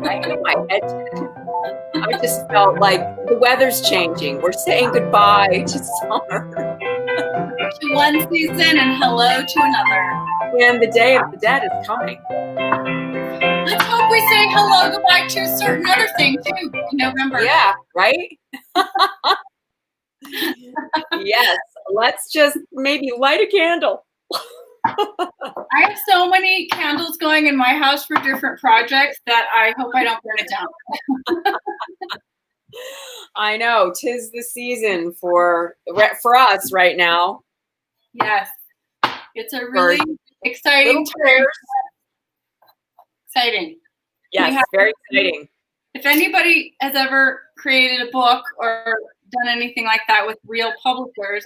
I know my head. I just felt like the weather's changing. We're saying goodbye to summer. To one season and hello to another. And the Day of the Dead is coming. Let's hope we say hello, goodbye to a certain other thing too in November. Yeah, right? Yes, let's just maybe light a candle. I have so many candles going in my house for different projects that I hope I don't burn it down. I know, 'tis the season for us right now. Yes, it's a really exciting time. Exciting. Yes, very exciting. If anybody has ever created a book or done anything like that with real publishers,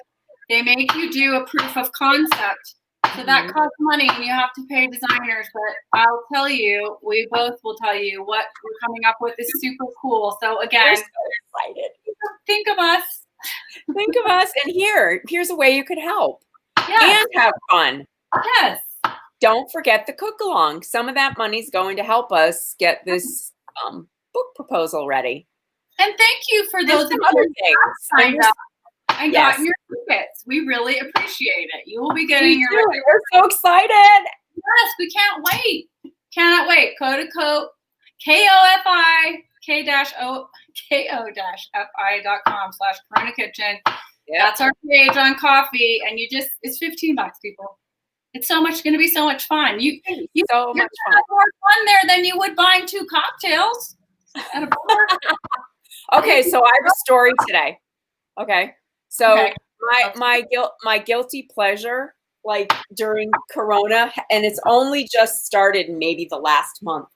they make you do a proof of concept. So that costs money and you have to pay designers, but I'll tell you, we both will tell you what we're coming up with is super cool. So again, so excited. Think of us. Think of us. And here's a way you could help. Yes. And have fun. Yes. Don't forget the cook along. Some of that money's going to help us get this book proposal ready. And thank you for those other things. Signed up. I got your tickets. We really appreciate it. You will be getting your. We're so excited. Yes, we can't wait. Cannot wait. KO-FI.com/Corona Kitchen. Yep. That's our page on coffee, and it's $15, people. It's going to be so much fun. You so much fun. Have more fun there than you would buying 2 cocktails at a bar. Okay, so I have a story today. Okay, so my guilty pleasure, like during Corona, and it's only just started maybe the last month.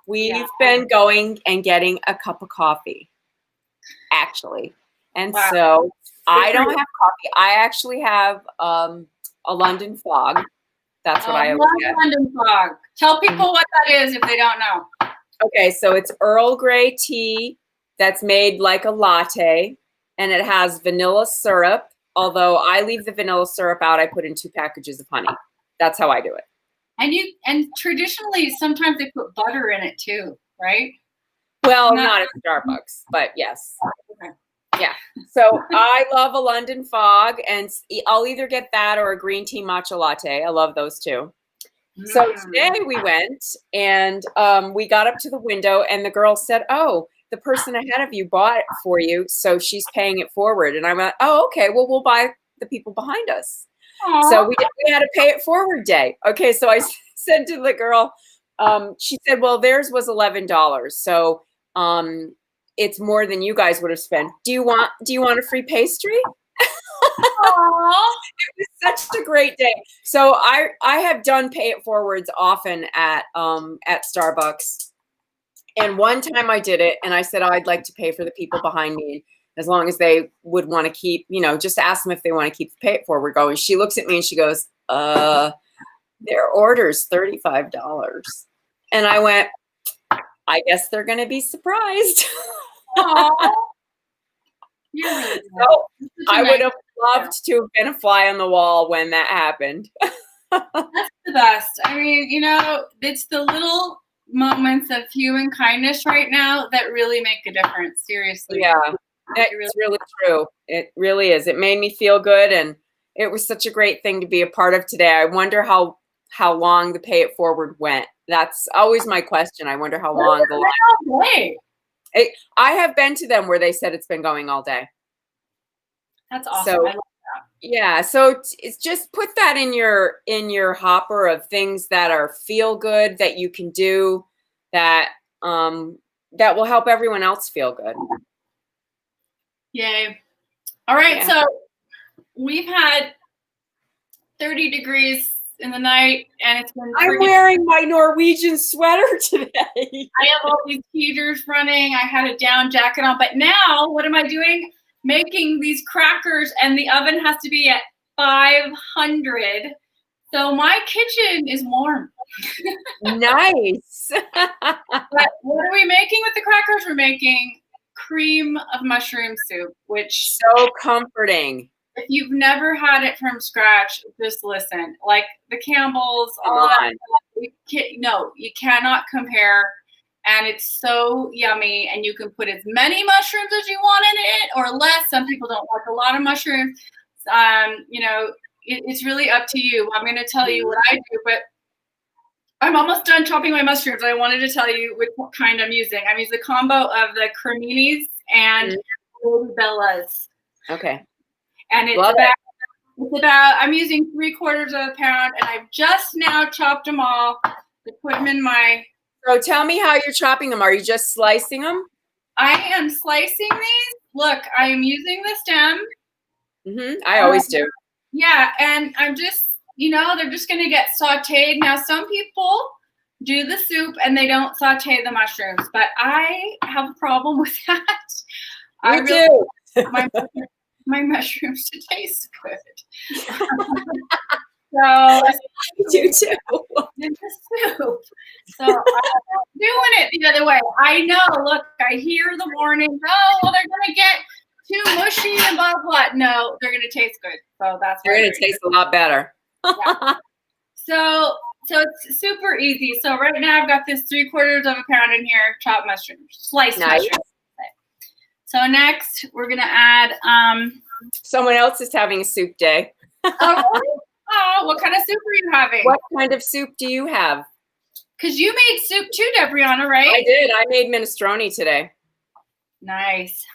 We've been going and getting a cup of coffee, actually, and so I don't have coffee. I actually have a London Fog. That's what I always get. London Fog. Tell people what that is if they don't know. Okay, so it's Earl Grey tea that's made like a latte, and it has vanilla syrup. Although I leave the vanilla syrup out, I put in 2 packages of honey. That's how I do it. And traditionally, sometimes they put butter in it too, right? Well, not at Starbucks, but yes. Okay. Yeah. So I love a London Fog, and I'll either get that or a green tea matcha latte. I love those too. So today we went and we got up to the window, and the girl said, "Oh, the person ahead of you bought it for you, so she's paying it forward." And I went, "Oh, okay. Well, we'll buy the people behind us." Aww. So we had a pay it forward day. Okay, so I said to the girl, she said, "Well, theirs was $11, so it's more than you guys would have spent. Do you want a free pastry?" It was such a great day. So I have done pay it forwards often at Starbucks. And one time I did it, and I said, I'd like to pay for the people behind me, as long as they would want to keep, just ask them if they want to keep the pay it forward going. She looks at me and she goes, their order's $35. And I went, I guess they're going to be surprised. So I would have loved to have been a fly on the wall when that happened. That's the best. I mean, it's the little moments of human kindness right now that really make a difference. Seriously. Yeah, it's really true. It really is. It made me feel good, and it was such a great thing to be a part of today. I wonder how long the pay it forward went. That's always my question. I wonder how long the line. I have been to them where they said it's been going all day. That's awesome. So, I love that. Yeah, so it's just put that in your hopper of things that are feel good that you can do that will help everyone else feel good. Yay! All right, so we've had 30 degrees in the night, and it's been. I'm wearing my Norwegian sweater today. I have all these heaters running. I had a down jacket on, but now what am I doing? Making these crackers, and the oven has to be at 500. So my kitchen is warm. Nice. But what are we making with the crackers? We're making cream of mushroom soup, which so comforting. If you've never had it from scratch, just listen. Like the Campbell's, all that stuff, you cannot compare and it's so yummy. And you can put as many mushrooms as you want in it, or less. Some people don't like a lot of mushrooms. It's really up to you. I'm going to tell you what I do, but I'm almost done chopping my mushrooms. I wanted to tell you which kind I'm using. I'm using the combo of the creminis and bellas. Okay. And it's about, I'm using 3/4 of a pound, and I've just now chopped them all to put them in my. So tell me how you're chopping them. Are you just slicing them? I am slicing these. Look, I am using the stem. I always do. Yeah, and I'm just, they're just going to get sauteed. Now, some people do the soup and they don't saute the mushrooms, but I have a problem with that. I really want my mushrooms to taste good. So I do too. In the soup. So I'm doing it the other way. I know. Look, I hear the warning. Oh, well, they're going to get too mushy and blah, blah. No, they're going to taste good. So that's they're going to taste a lot better. Yeah. So it's super easy. So right now I've got this 3/4 of a pound in here, chopped mushrooms, sliced mushrooms. So next we're going to add. Someone else is having a soup day. Oh, what kind of soup are you having? What kind of soup do you have? Because you made soup too, Debriana, right? I did. I made minestrone today. Nice.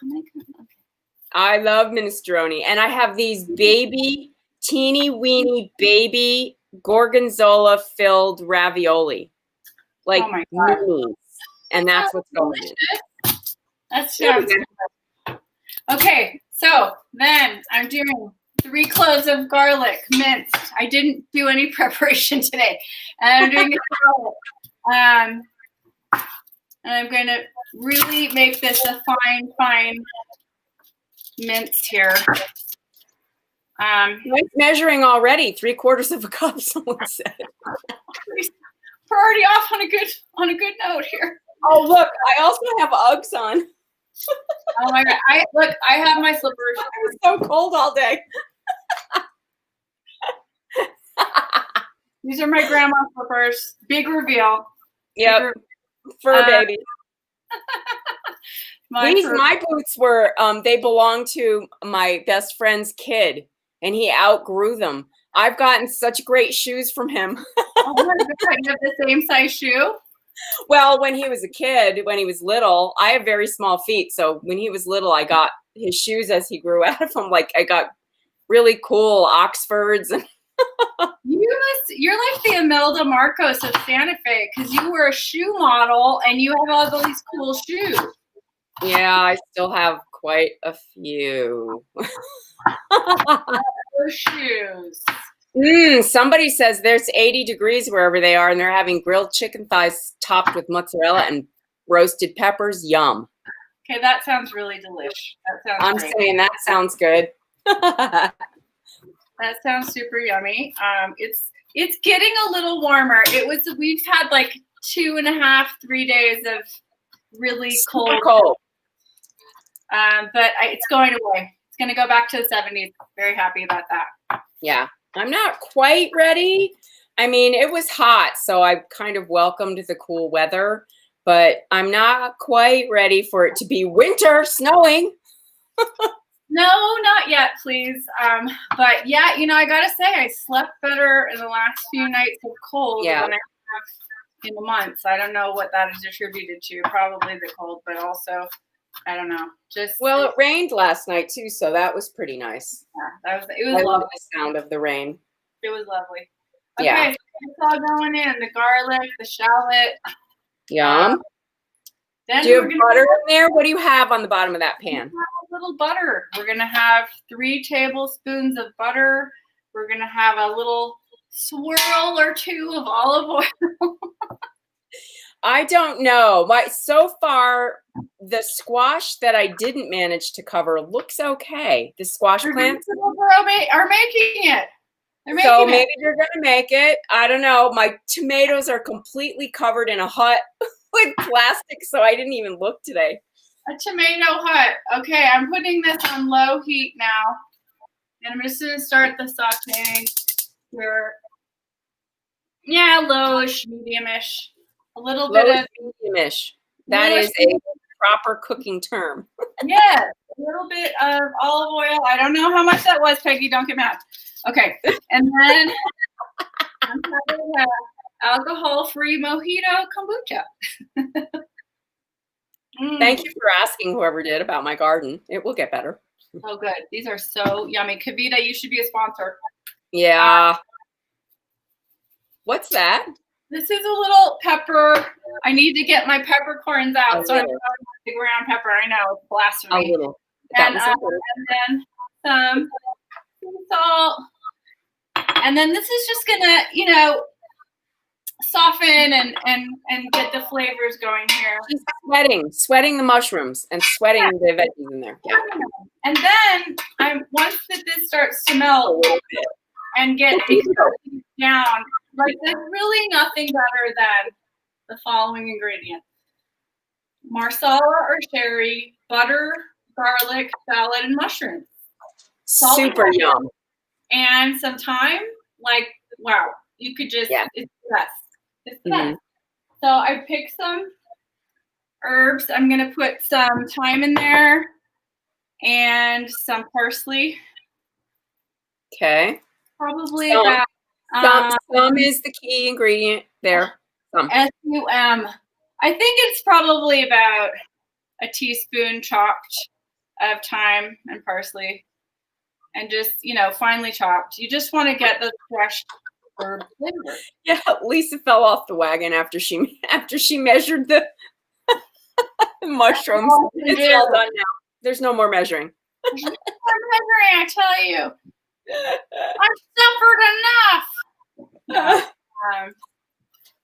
I love minestrone. And I have these baby, teeny weeny baby gorgonzola filled ravioli. Like minis. And that's what's going in. That sounds good. Okay, so then I'm doing 3 cloves of garlic minced. I didn't do any preparation today. And I'm doing garlic. And I'm going to really make this a fine mince here. Nice measuring already. 3/4 of a cup, someone said. We're already off on a good note here. Oh, look, I also have Uggs on. Oh my God. I have my slippers. It was so cold all day. These are my grandma slippers. Big reveal. Yep. Fur baby. My boots were, they belonged to my best friend's kid, and he outgrew them. I've gotten such great shoes from him. Oh my God, you have the same size shoe? Well, when he was a kid, when he was little, I have very small feet. So when he was little, I got his shoes as he grew out of them. Like I got really cool Oxfords. You're like the Imelda Marcos of Santa Fe, because you were a shoe model and you have all these cool shoes. Yeah, I still have quite a few. Shoes. Somebody says there's 80 degrees wherever they are, and they're having grilled chicken thighs topped with mozzarella and roasted peppers. Yum. Okay, that sounds really delish. I'm saying that sounds good. That sounds super yummy. It's getting a little warmer. We've had like 2.5, 3 days of really cold. But it's going away. It's going to go back to the 70s. Very happy about that. Yeah. I'm not quite ready. I mean, it was hot, so I kind of welcomed the cool weather, but I'm not quite ready for it to be winter, snowing. No, not yet, please. But yeah, I gotta say, I slept better in the last few nights of cold than I have in the months. I don't know what that is attributed to. Probably the cold, but also, I don't know. Well, it rained last night too, so that was pretty nice. Yeah, it was lovely. The sound of the rain. It was lovely. Okay, yeah. So it's all going in. The garlic, the shallot. Yum. Do you have butter in there? What do you have on the bottom of that pan? A little butter. We're going to have 3 tablespoons of butter. We're going to have a little swirl or 2 of olive oil. I don't know. So far, the squash that I didn't manage to cover looks okay. The squash plants are making it. So maybe they're going to make it. I don't know. My tomatoes are completely covered in a hut with plastic, so I didn't even look today. A tomato hut. Okay, I'm putting this on low heat now. And I'm just going to start the sauteing here. Yeah, lowish, medium-ish. A little bit of medium-ish. That is a proper cooking term. Yes, a little bit of olive oil. I don't know how much that was, Peggy. Don't get mad. Okay, and then I'm having an alcohol-free mojito kombucha. Thank you for asking whoever did about my garden. It will get better. Oh, good. These are so yummy. Kavita, you should be a sponsor. Yeah. What's that? This is a little pepper. I need to get my peppercorns out. So I'm going to ground pepper. I know, it's blasphemy. A little. And then some salt. And then this is just gonna, you know, soften and get the flavors going here. Just sweating the mushrooms and sweating the veggies in there. Yeah. And then once this starts to melt and get down, like there's really nothing better than the following ingredients: marsala or sherry, butter, garlic, salad, and mushrooms. Salt, super yum. And some thyme. Like, wow, you could just, it's the best. It's the best. So I picked some herbs. I'm going to put some thyme in there and some parsley. Okay. Probably about some is the key ingredient there. SUM. I think it's probably about a teaspoon chopped of thyme and parsley, and just, you know, finely chopped. You just want to get the fresh herb flavor. Yeah, Lisa fell off the wagon after she measured the mushrooms. It's all done now. There's no more measuring. There's no more measuring, I tell you. I've suffered enough.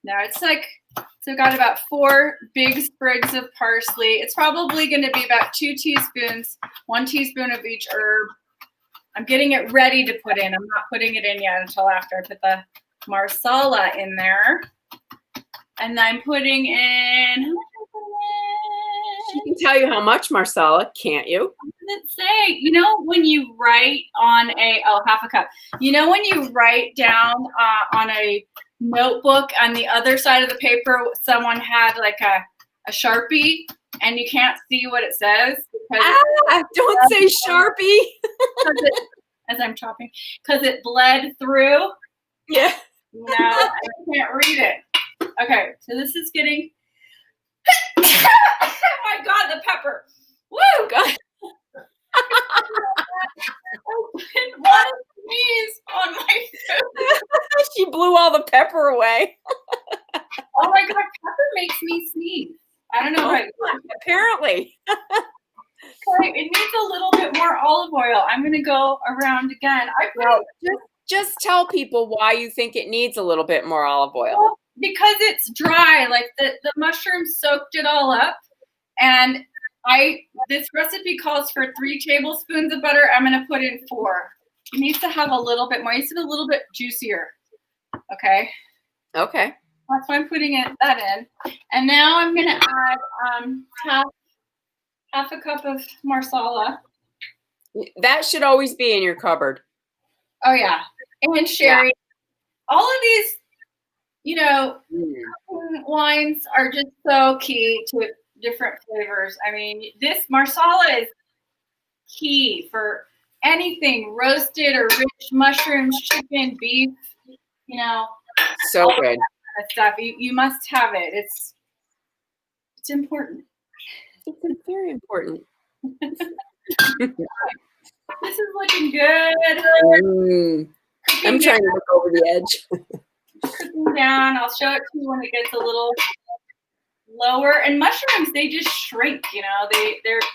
No, it's like, so I've got about 4 big sprigs of parsley. It's probably going to be about 2 teaspoons, 1 teaspoon of each herb. I'm getting it ready to put in. I'm not putting it in yet until after I put the marsala in there. And I'm putting in, she can tell you how much marsala, can't you? I didn't say, you know, when you write on half a cup. You know, when you write down on a notebook on the other side of the paper, someone had like a Sharpie and you can't see what it says. Don't say Sharpie. As I'm chopping, because it bled through. Yeah. No, I can't read it. Okay, so this is getting. Oh my God, the pepper! Woo! God. One sneeze on my food. She blew all the pepper away. Oh my God, pepper makes me sneeze. I don't know why. Apparently. Okay, it needs a little bit more olive oil. I'm going to go around again. Just tell people why you think it needs a little bit more olive oil. Well, because it's dry. Like the mushrooms soaked it all up. And this recipe calls for 3 tablespoons of butter. I'm going to put in 4. It needs to have a little bit more. It needs to be a little bit juicier. Okay. Okay. That's why I'm putting that in. And now I'm going to add half a cup of marsala. That should always be in your cupboard. Oh, yeah. And sherry. Yeah. All of these, you know, wines are just so key to different flavors. I mean, this marsala is key for anything roasted or rich mushrooms, chicken, beef, you know. So good. Stuff. You must have it. It's important. It's very important. This is looking good. I'm trying to look over the edge. Cooking down. I'll show it to you when it gets a little lower. And mushrooms, they just shrink. You know,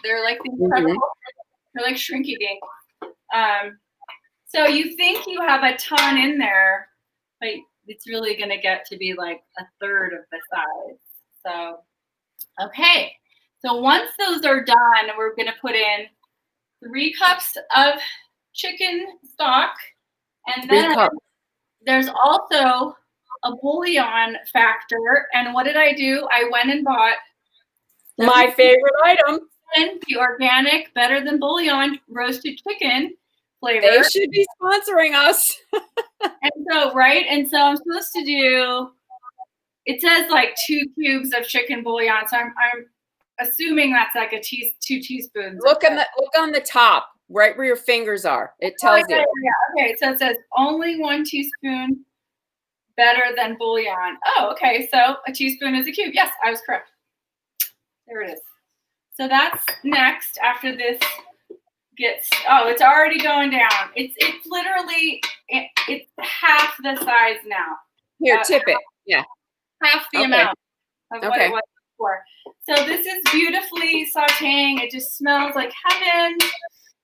they're like these they're like shrinky dink. So you think you have a ton in there, but it's really going to get to be like a third of the size. So, okay. So once those are done, we're going to put in 3 cups of chicken stock. And then there's also a bouillon factor. And what did I do? I went and bought my favorite item. The organic, better than bouillon roasted chicken flavor. They should be sponsoring us. And so I'm supposed to do it says like 2 cubes of chicken bouillon. So I'm assuming that's like 2 teaspoons. Look on the top, right where your fingers are. It tells you. Yeah. Okay, so it says only 1 teaspoon better than bouillon. Oh, okay. So a teaspoon is a cube. Yes, I was correct. There it is. So that's next after this gets, oh, it's already going down. It's literally, it's half the size now. Here, tip it. Yeah. Half the amount of what it was before. So this is beautifully sauteing. It just smells like heaven.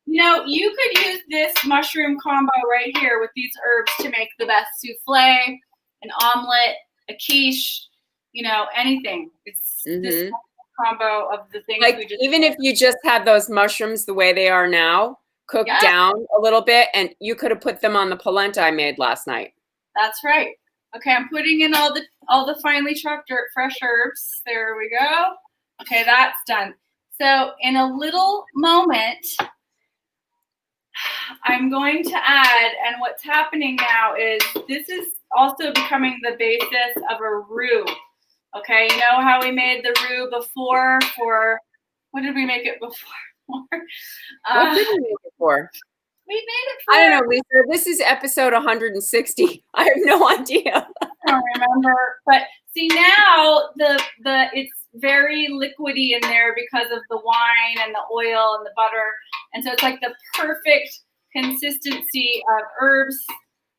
You know, you could use this mushroom combo right here with these herbs to make the best souffle, an omelet, a quiche, you know, anything. It's this combo of the things like we just even if you just had those mushrooms the way they are now, cooked down a little bit, and you could have put them on the polenta I made last night. That's right. Okay, I'm putting in all the finely chopped fresh herbs. There we go. Okay, that's done. So in a little moment, I'm going to add, and what's happening now is this is also becoming the basis of a roux. Okay, you know how we made the roux before for, what did we make it before? What did we make it for? We made it for, I don't know, Lisa. This is episode 160. I have no idea. I don't remember. But see, now the it's very liquidy in there because of the wine and the oil and the butter. And so it's like the perfect consistency of herbs,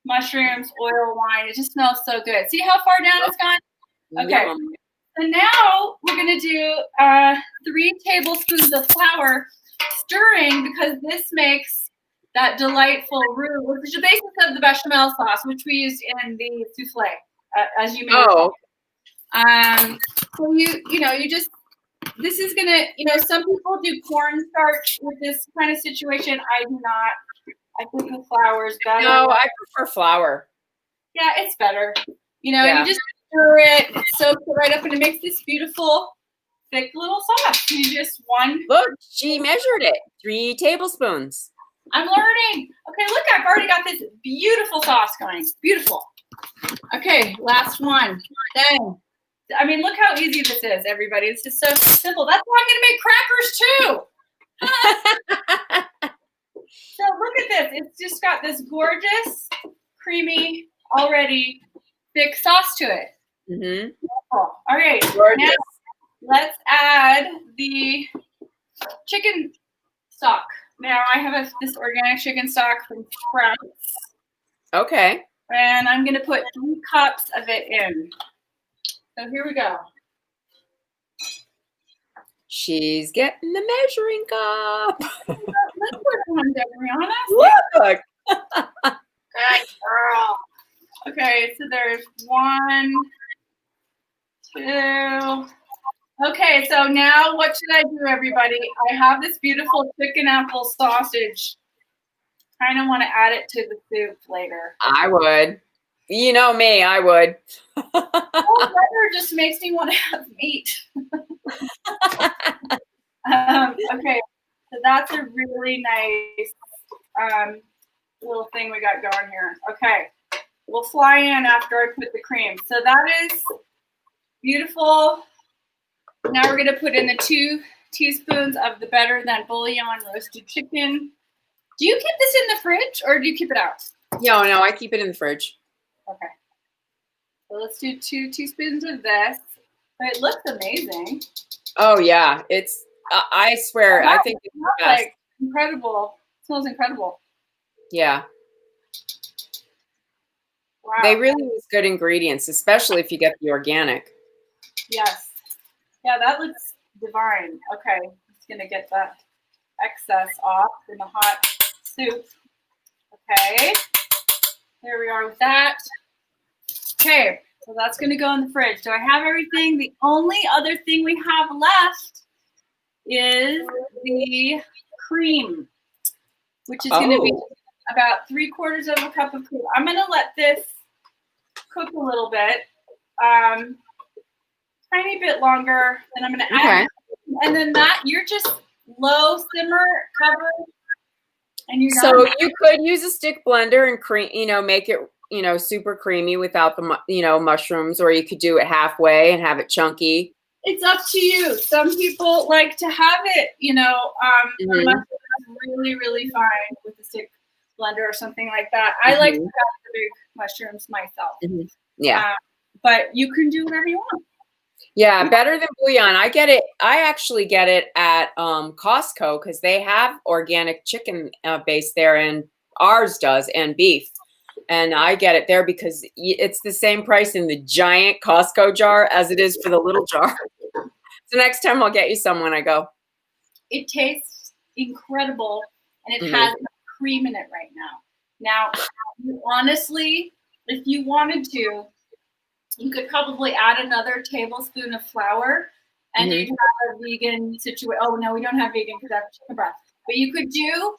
mushrooms, oil, wine. It just smells so good. See how far down it's gone? Okay. So now we're going to do 3 tablespoons of flour, stirring, because this makes that delightful roux, which is the basis of the bechamel sauce, which we used in the souffle, as you may recall. So you just, this is going to, you know, some people do cornstarch with this kind of situation. I do not. I think the flour is better. No, I prefer flour. Yeah, it's better. You know, you just stir it, soak it right up, and it makes this beautiful, thick little sauce. You just Look, she measured it. 3 tablespoons. I'm learning. Okay, look, I've already got this beautiful sauce going. Beautiful. Okay, last one. Then, I mean, look how easy this is, everybody. It's just so simple. That's why I'm going to make crackers too. So look at this. It's just got this gorgeous, creamy, already thick sauce to it. All right. Gorgeous. Now let's add the chicken stock. Now I have this organic chicken stock from Sprouts. Okay. And I'm going to put 3 cups of it in. So here we go. She's getting the measuring cup. Let's put one, Brianna. Look. Good girl. Okay, so there's 1, 2. Okay, so now what should I do, everybody? I have this beautiful chicken apple sausage. Kind of want to add it to the soup later. I would. You know me, I would. Butter just makes me want to have meat. Okay, so that's a really nice little thing we got going here. Okay, we'll fly in after I put the cream. So that is beautiful. Now we're going to put in the 2 teaspoons of the better than bouillon roasted chicken. Do you keep this in the fridge or do you keep it out? No, I keep it in the fridge. Okay. So let's do 2 teaspoons of this. It looks amazing. Oh, yeah. It's, I swear, I think it's the best. Like incredible. It smells incredible. Yeah. Wow. They really use good ingredients, especially if you get the organic. Yes. Yeah, that looks divine. Okay. Just going to get that excess off in the hot soup. Okay. There we are with that. Okay. So that's going to go in the fridge. Do I have everything? The only other thing we have left is the cream, which is going to be about 3/4 of a cup of cream. I'm going to let this cook a little bit, tiny bit longer. Then I'm going to add, and then that you're just low simmer, cover, and you're so done. You could use a stick blender and cream, make it, super creamy without the, mushrooms, or you could do it halfway and have it chunky. It's up to you. Some people like to have it, the mushrooms really, really fine with a stick blender or something like that. I like to have the big mushrooms myself. Yeah. But you can do whatever you want. Yeah, better than bouillon. I actually get it at Costco because they have organic chicken base there, and ours does, and beef. And I get it there because it's the same price in the giant Costco jar as it is for the little jar. So next time I'll get you some when I go. It tastes incredible, and it has cream in it right now. Now, honestly, if you wanted to, you could probably add another tablespoon of flour, and you'd have a vegan situation. Oh, no, we don't have vegan because I have chicken broth. But you could do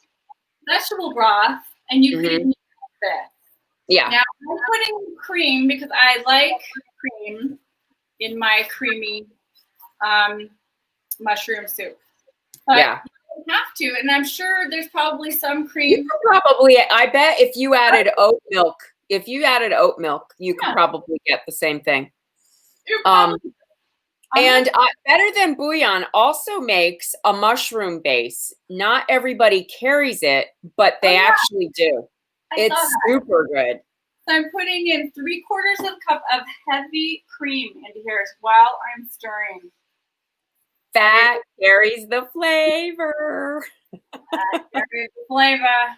vegetable broth, and you could use this. Yeah. Now, I'm putting cream because I like cream in my creamy mushroom soup. But you don't have to, and I'm sure there's probably some cream. You could probably, I bet if you added oat milk, you could probably get the same thing. And better than bouillon also makes a mushroom base. Not everybody carries it, but they actually do. It's super good. So I'm putting in 3/4 of a cup of heavy cream into here while I'm stirring. Fat carries the flavor. Carries the flavor.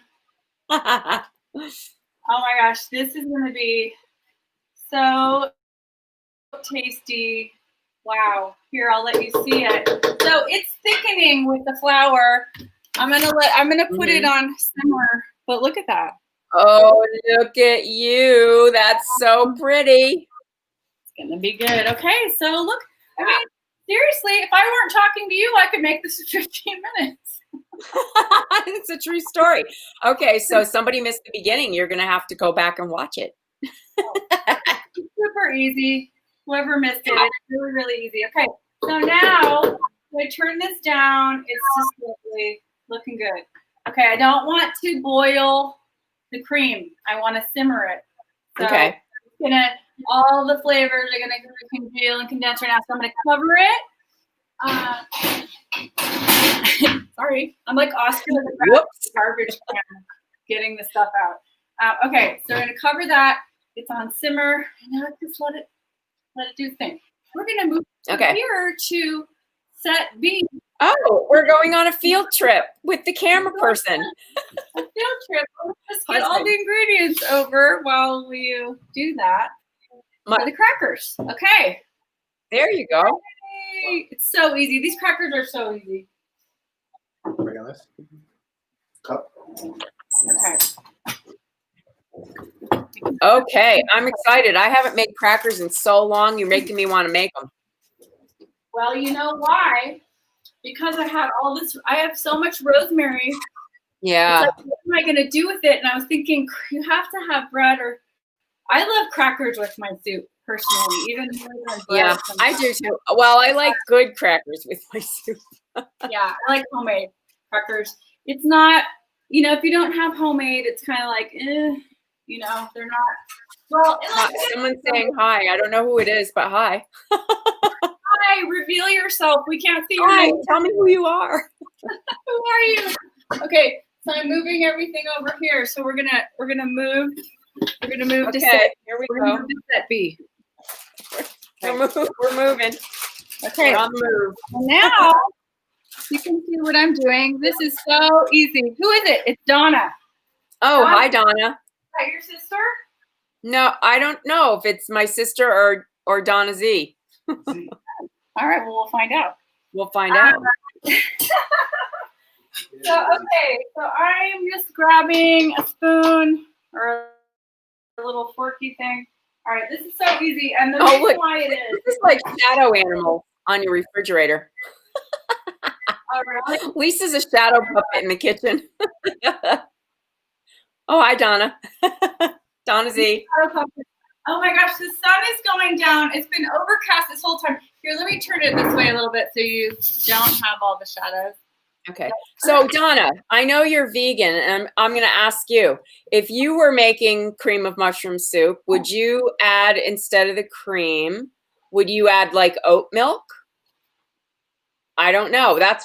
Oh my gosh, this is going to be so tasty. Wow. Here, I'll let you see it. So it's thickening with the flour. I'm gonna put it on simmer, but look at that. Oh, look at you. That's so pretty. It's gonna be good. Okay, so look, I mean, seriously, if I weren't talking to you, I could make this in 15 minutes. It's a true story. Okay, so somebody missed the beginning. You're gonna have to go back and watch it. It's super easy. Whoever missed it, it's really, really easy. Okay, so now I turn this down. It's just lovely, looking good. Okay, I don't want to boil the cream. I want to simmer it. So okay. All the flavors are gonna congeal and condense right now. So I'm gonna cover it. Sorry, I'm like Oscar the garbage can, getting the stuff out. Okay, so we're gonna cover that. It's on simmer, and now just let it do its thing. We're gonna move here to set B. Oh, we're going on a field trip with the camera person. A field trip. Let's just get all the ingredients over while we do that. For the crackers. Okay. There you go. Yay. It's so easy. These crackers are so easy. Bring on this cup. Okay, I'm excited. I haven't made crackers in so long. You're making me want to make them. Well, you know why? Because I have I have so much rosemary. Yeah. It's like, what am I going to do with it? And I was thinking, you have to have bread or I love crackers with my soup, personally, even more than bread. Yeah, I do too. Well, I like good crackers with my soup. Yeah, I like homemade crackers. It's not, if you don't have homemade, it's kind of like, they're not. Well, someone's saying hi. I don't know who it is, but hi. Hi, reveal yourself. We can't see your name. Tell me who you are. Who are you? Okay, so I'm moving everything over here. So we're gonna move. We're gonna move to set. Here we go. Move to set B. We're moving. Okay. We're on the move. Now you can see what I'm doing. This is so easy. Who is it? It's Donna. Oh, Donna. hi, Donna. Is that your sister? No, I don't know if it's my sister or Donna Z. All right, well, we'll find out. We'll find out. So I'm just grabbing a spoon or a little forky thing. All right, this is so easy, and the reason why it is. This is like shadow animal on your refrigerator. Oh, really? Lisa's a shadow puppet in the kitchen. Oh, hi, Donna. Donna Z. Oh my gosh, the sun is going down. It's been overcast this whole time. Here, let me turn it this way a little bit so you don't have all the shadows. Okay. So Donna, I know you're vegan, and I'm going to ask you, if you were making cream of mushroom soup, would you add, instead of the cream, would you add like oat milk? I don't know. That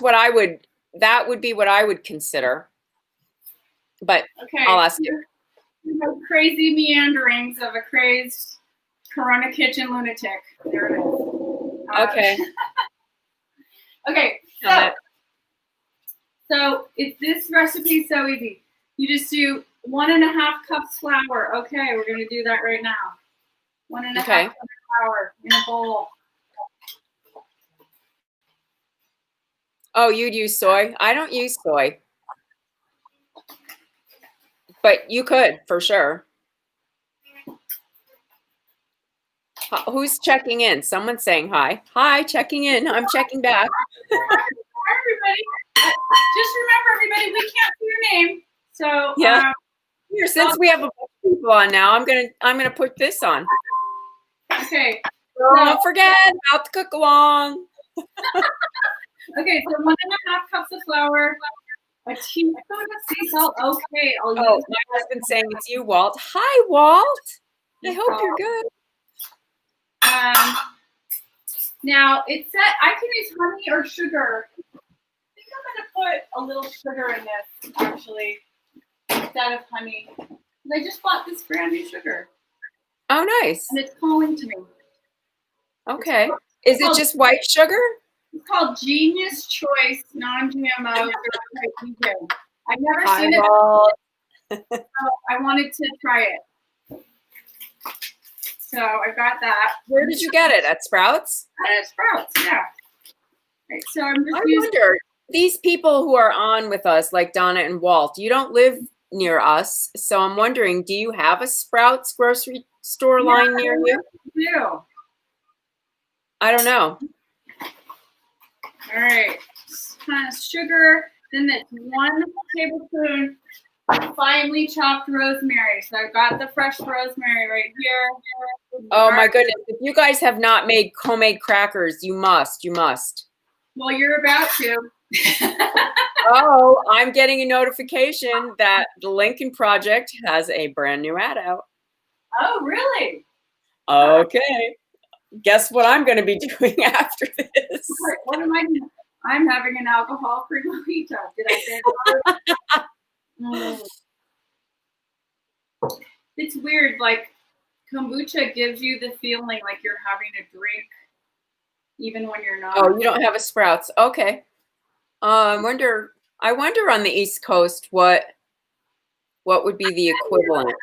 would be what I would consider. But Okay. I'll ask you. The crazy meanderings of a crazed Corona Kitchen lunatic. There it is. Okay. Okay. So it's this recipe is so easy. You just do 1.5 cups flour. Okay, we're gonna do that right now. 1.5 cups flour in a bowl. Oh, you'd use soy? I don't use soy. But you could, for sure. Who's checking in? Someone's saying hi. Hi, checking in. I'm checking back. Hi, everybody. Just remember, everybody, we can't see your name. So yeah. Here, since we have a bunch of people on now, I'm gonna put this on. Okay. Don't forget about the cook along. Okay, so 1.5 cups of flour, a teaspoon of sea salt. Okay, I'll use my husband's saying it's you, Walt. Hi, Walt. I hope you're good. Now it said I can use honey or sugar. I think I'm gonna put a little sugar in this actually instead of honey. I just bought this brand new sugar. Oh, nice. And it's calling to me. Okay. Is it just white sugar? It's called Genius Choice Non-GMO. I've never seen it. So I wanted to try it. So I got that. Where did you get it? At Sprouts? At Sprouts, yeah. Right, so I'm just wonder, these people who are on with us, like Donna and Walt, you don't live near us. So I'm wondering, do you have a Sprouts grocery store line near you? I do. I don't know. All right, kind of sugar. Then that's 1 tablespoon finely chopped rosemary. So I've got the fresh rosemary right here. Oh my goodness. If you guys have not made homemade crackers, you must. Well, you're about to. Oh, I'm getting a notification that the Lincoln Project has a brand new ad out. Oh, really? Okay. Guess what I'm going to be doing after this? What am I doing? I'm having an alcohol-free mojito. Did I say that? It's weird. Like kombucha gives you the feeling like you're having a drink, even when you're not. Oh, you don't have a Sprouts. Okay. I wonder on the East Coast what would be the equivalent.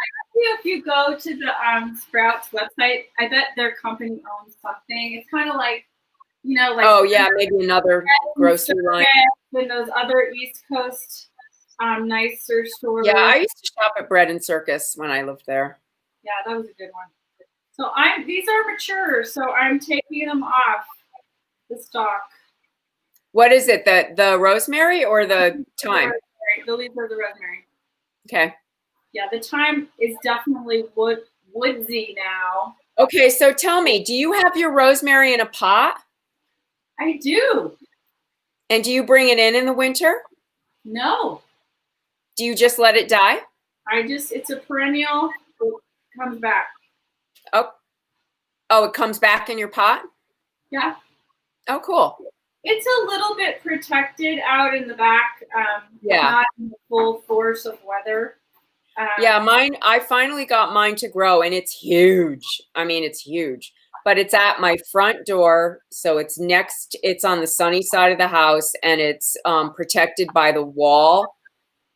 If you go to the Sprouts website, I bet their company owns something. It's kind of like, like oh yeah, maybe another grocery line. And those other East Coast nicer stores. Yeah, I used to shop at Bread and Circus when I lived there. Yeah, that was a good one. So these are mature, so I'm taking them off the stalk. What is it? The rosemary or the thyme? The leaves are the rosemary. Okay. Yeah, the thyme is definitely woodsy now. Okay, so tell me, do you have your rosemary in a pot? I do. And do you bring it in the winter? No. Do you just let it die? It's a perennial. It comes back. Oh, it comes back in your pot? Yeah. Oh, cool. It's a little bit protected out in the back. Yeah. Not in the full force of weather. Yeah, I finally got mine to grow, and it's huge. I mean, it's huge. But it's at my front door, so it's on the sunny side of the house, and it's protected by the wall.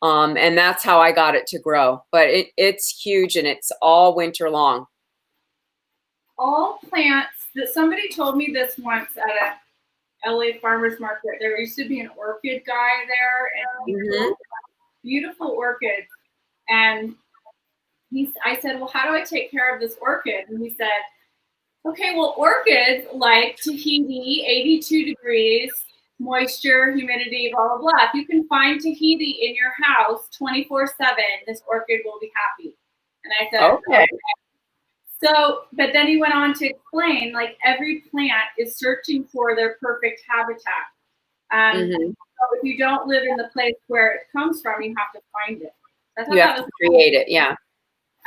And that's how I got it to grow. But it's huge, and it's all winter long. All plants that somebody told me this once at a LA farmer's market. There used to be an orchid guy there, and beautiful orchids. And I said, well, how do I take care of this orchid? And he said, okay, well, orchids like Tahiti, 82 degrees, moisture, humidity, blah, blah, blah. If you can find Tahiti in your house 24/7, this orchid will be happy. And I said, okay. So, but then he went on to explain, like every plant is searching for their perfect habitat. So if you don't live in the place where it comes from, you have to find it. You have to create it, yeah.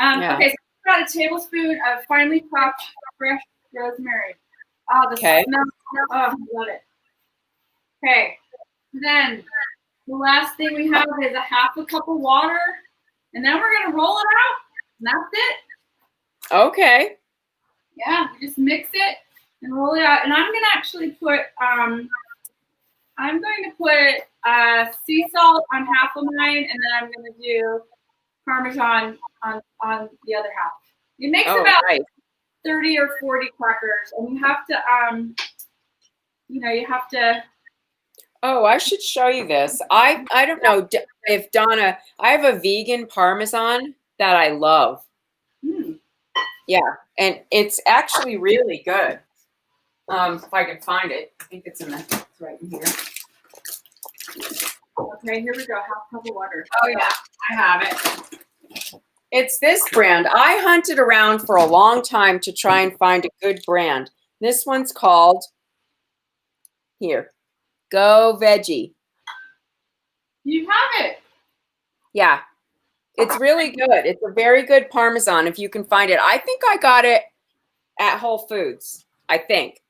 Okay, so we've got a tablespoon of finely chopped fresh rosemary. Oh, the smell. Oh, I love it. Okay, then the last thing we have is a half a cup of water, and then we're gonna roll it out, and that's it. Okay. Yeah, you just mix it and roll it out. And I'm gonna actually put sea salt on half of mine, and then I'm gonna do Parmesan on the other half. It makes about 30 or 40 crackers, and you have to. Oh, I should show you this. I don't know if Donna, I have a vegan Parmesan that I love. Yeah, and it's actually really good. If I can find it, I think it's right in here. Okay, here we go. Half cup of water. Oh yeah, I have it. It's this brand. I hunted around for a long time to try and find a good brand. This one's called Go Veggie. You have it. Yeah. It's really good. It's a very good Parmesan if you can find it. I think I got it at Whole Foods, I think.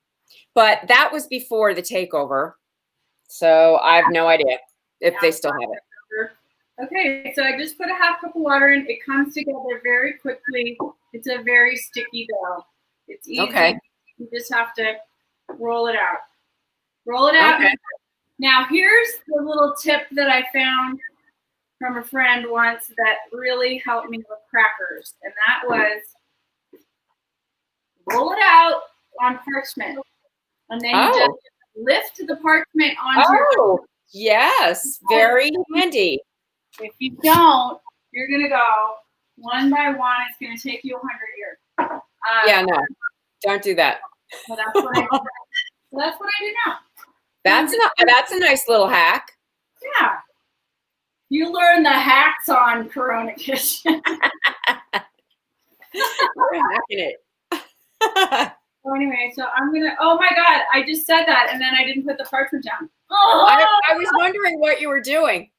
But that was before the takeover. So I have no idea if they still have it. Okay, so I just put a half cup of water in. It comes together very quickly. It's a very sticky dough. It's easy. Okay. You just have to roll it out. Roll it out. Okay. Now here's the little tip that I found from a friend once that really helped me with crackers. And that was roll it out on parchment. And then you just lift the parchment onto your yes, very handy. If you don't, you're going to go one by one. It's going to take you 100 years. Yeah, no, don't do that. So that's what I do. That's what I do now. That's a nice little hack. Yeah. You learn the hacks on Corona Kitchen. We're hacking it. So anyway, so I'm going to, oh my God, I just said that and then I didn't put the parchment down. Oh! I was wondering what you were doing.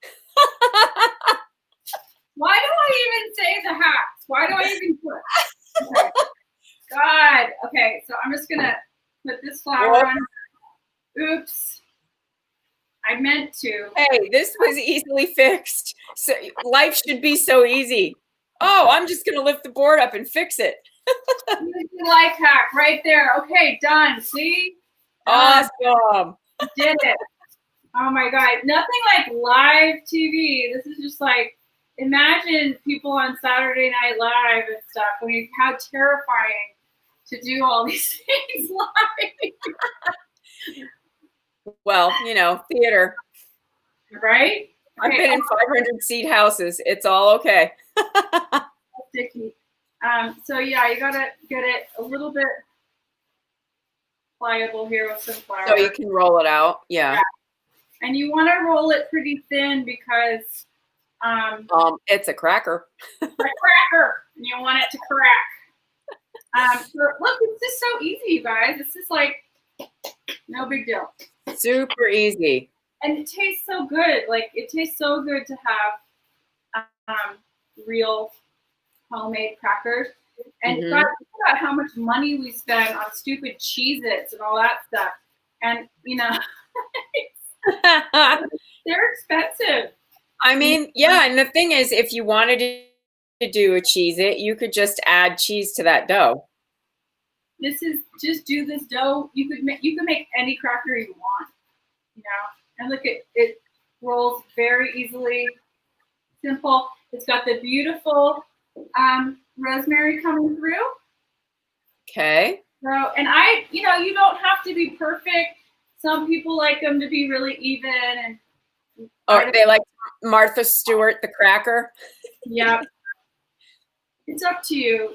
Why do I even say the hacks? Why do I even put? Okay. God. Okay, so I'm just gonna put this flour on. Oops. I meant to. Hey, this was easily fixed. So life should be so easy. Oh, I'm just gonna lift the board up and fix it. Life hack right there. Okay, done. See? Awesome. Did it. Oh my God. Nothing like live TV. This is just like, imagine people on Saturday Night Live and stuff. I mean, how terrifying to do all these things live. Well, theater. Right? I've been in 500-seat houses. It's all okay. Sticky. So yeah, you gotta get it a little bit pliable here with some flour. So you can roll it out. Yeah. And you want to roll it pretty thin because it's a cracker. It's a cracker, and you want it to crack. So look, it's just so easy, you guys. This is like no big deal. Super easy. And it tastes so good. Like it tastes so good to have real homemade crackers. And think about how much money we spend on stupid Cheez-Its and all that stuff. And they're expensive. I mean, yeah, and the thing is, if you wanted to do a Cheez-It, you could just add cheese to that dough. This is just do this dough. You could make any cracker you want, And look, it rolls very easily. Simple. It's got the beautiful rosemary coming through. Okay. So, and you don't have to be perfect. Some people like them to be really even, and they like Martha Stewart the cracker. Yep. It's up to you.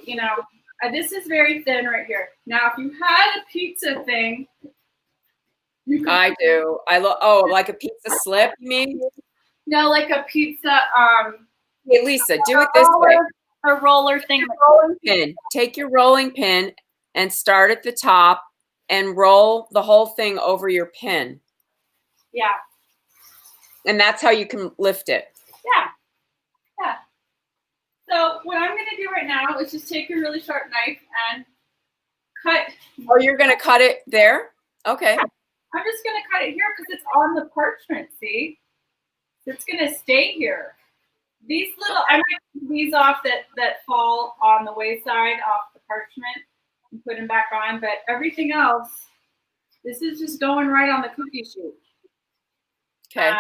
This is very thin right here. Now, if you had a pizza thing, I do. Like a pizza slip, you mean? No, like a pizza. Hey, Lisa, do it this way. A roller thing. Rolling pin. Take your rolling pin and start at the top and roll the whole thing over your pin. Yeah. And that's how you can lift it. Yeah. Yeah. So what I'm going to do right now is just take a really sharp knife and cut. Oh, you're going to cut it there? Okay. I'm just going to cut it here because it's on the parchment, see? It's going to stay here. These little, I might take these off that fall on the wayside off the parchment and put them back on, but everything else, this is just going right on the cookie sheet. Okay.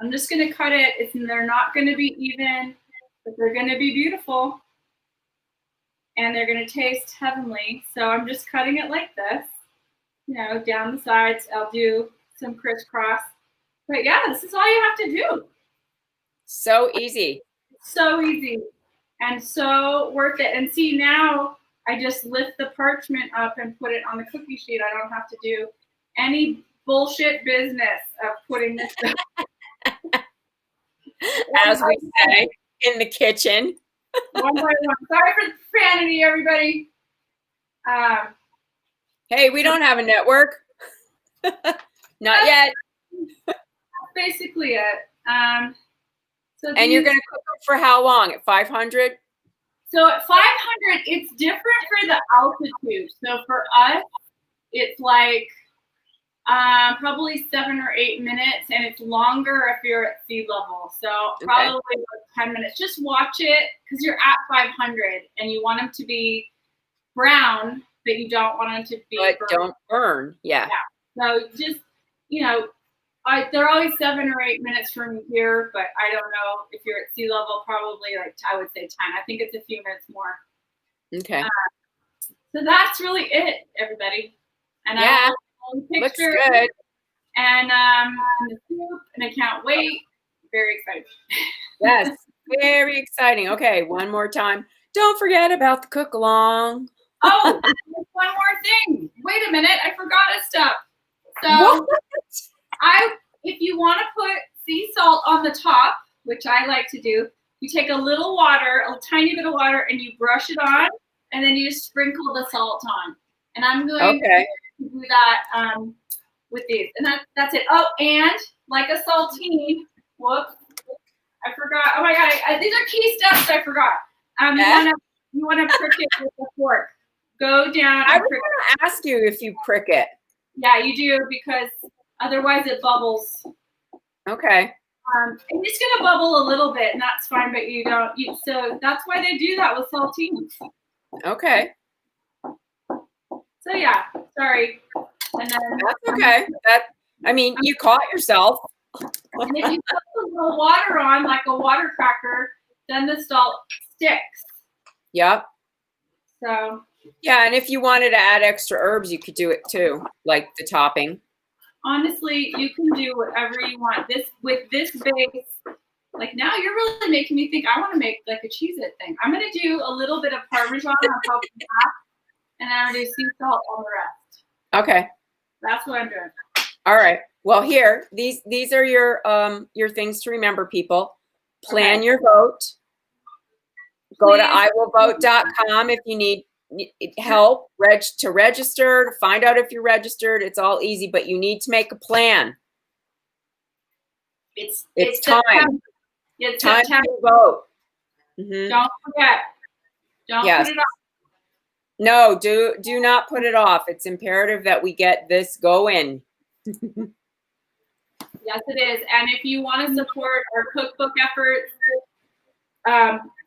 I'm just going to cut it. They're not going to be even, but they're going to be beautiful. And they're going to taste heavenly. So I'm just cutting it like this, down the sides. I'll do some crisscross. But yeah, this is all you have to do. So easy. So easy and so worth it. And see, now I just lift the parchment up and put it on the cookie sheet. I don't have to do any bullshit business of putting this stuff. As we say in the kitchen. One by one. Sorry for the profanity, everybody. Hey, we don't have a network. Not yet. That's basically it. And you're going to cook them for how long? At 500? So at 500, it's different for the altitude. So for us, it's like probably 7 or 8 minutes, and it's longer if you're at sea level. So probably like 10 minutes. Just watch it because you're at 500, and you want them to be brown, but you don't want them to be But don't burn. Yeah. So just, they're always 7 or 8 minutes from here, but I don't know if you're at sea level, probably like, I would say 10. I think it's a few minutes more. Okay. So that's really it, everybody. And yeah, looks good. And the soup, and I can't wait. Very excited. Yes, very exciting. Okay, one more time. Don't forget about the cook along. Oh, there's one more thing. Wait a minute, I forgot a step. So if you want to put sea salt on the top, which I like to do, you take a little water, a tiny bit of water, and you brush it on, and then you just sprinkle the salt on. And I'm going to do that with these. And that's it. Oh, and like a saltine, whoops, I forgot. Oh my God, these are key steps I forgot. You want to prick it with a fork. Go down. I was going to ask you if you prick it. Yeah, you do, because otherwise it bubbles. Okay. And it's going to bubble a little bit, and that's fine, but you don't. So that's why they do that with saltines. Okay. So yeah, sorry. And then that's okay. You caught yourself. And if you put a little water on, like a water cracker, then the salt sticks. Yep. So. Yeah, and if you wanted to add extra herbs, you could do it too, like the topping. Honestly, you can do whatever you want. With this base, like now you're really making me think I want to make like a Cheez-It thing. I'm going to do a little bit of Parmesan on top of that, and then I'm going to do sea salt on the rest. Okay. That's what I'm doing. All right. Well, here, these are your things to remember, people. Plan your vote. Go to iwillvote.com if you need help to register, to find out if you're registered. It's all easy, but you need to make a plan. It's time. It's time September. to vote. Mm-hmm. Don't forget. Don't put it off. No, do not put it off. It's imperative that we get this going. Yes, it is. And if you want to support our cookbook efforts,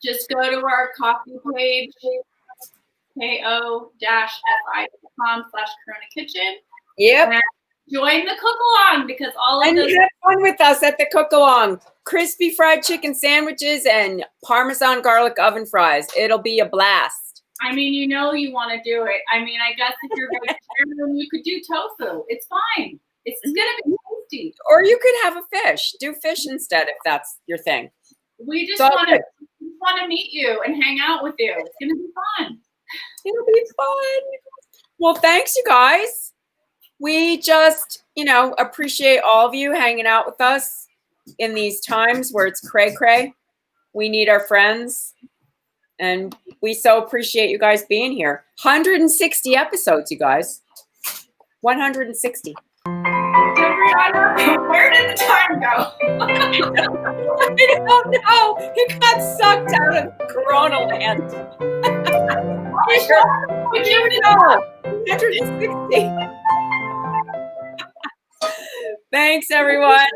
just go to our coffee page, ko-fi.com/Corona Kitchen. Yep. And join the cook along, because all of those. And have fun with us at the cook along. Crispy fried chicken sandwiches and Parmesan garlic oven fries. It'll be a blast. I mean, you want to do it. I mean, I guess if you're vegetarian, you could do tofu. It's fine. It's going to be tasty. Or you could have a fish. Do fish instead if that's your thing. We just want to meet you and hang out with you. It's going to be fun. It'll be fun. Well, thanks, you guys. We just, appreciate all of you hanging out with us in these times where it's cray-cray. We need our friends. And we so appreciate you guys being here. 160 episodes, you guys. 160. Where did the time go? I don't know. He got sucked out of Corona land. I don't know. 160. Thanks, everyone.